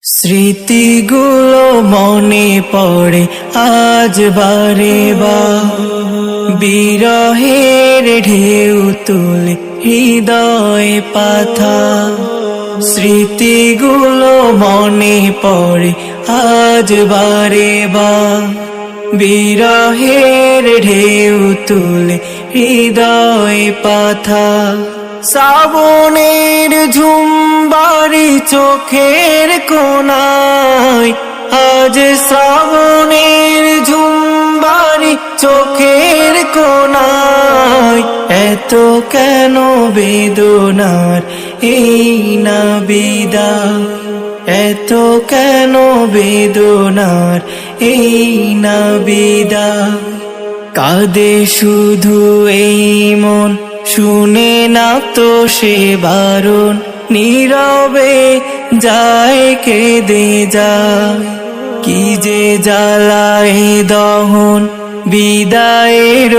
স্মৃতিগুলো মনে পড়ে আজ বারে বার, বিরহের ঢেউ তুলে হৃদয়ে পাথা। স্মৃতিগুলো মনে পড়ে আজ বারে বার, বিরহের ঢেউ তুলে হৃদয়ে পাথা। শ্রাবণের ঝুমবারি চোখের কোণায়, আজ শ্রাবণের ঝুমবারি চোখের কোণায়। এত কেন বেদনার এই না বিদায়, এত কেন বেদনার এই না বিদায়। কাঁদে শুধু এই মন, শুনে না তো সে বারণ, নীরবে যায় কেঁদে যায়। কি যে জ্বালায় দহন বিদায়ের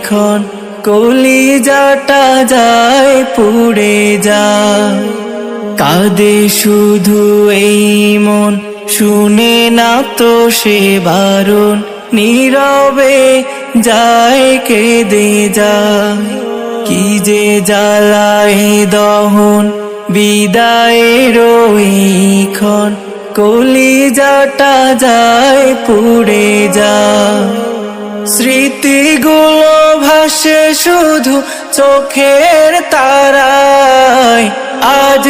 ক্ষণ, কলিজাটা যায় পুড়ে যায়। কাঁদে শুধু এই মন, শুনে না তো সে বারণ, নীরবে যায় কেঁদে যায়। কি যে জ্বালায় দহন বিদায়ের ক্ষণ, কলিজাটা যায় পুড়ে যায়। স্মৃতিগুলো ভাসে শুধু চোখের তারায়, আজ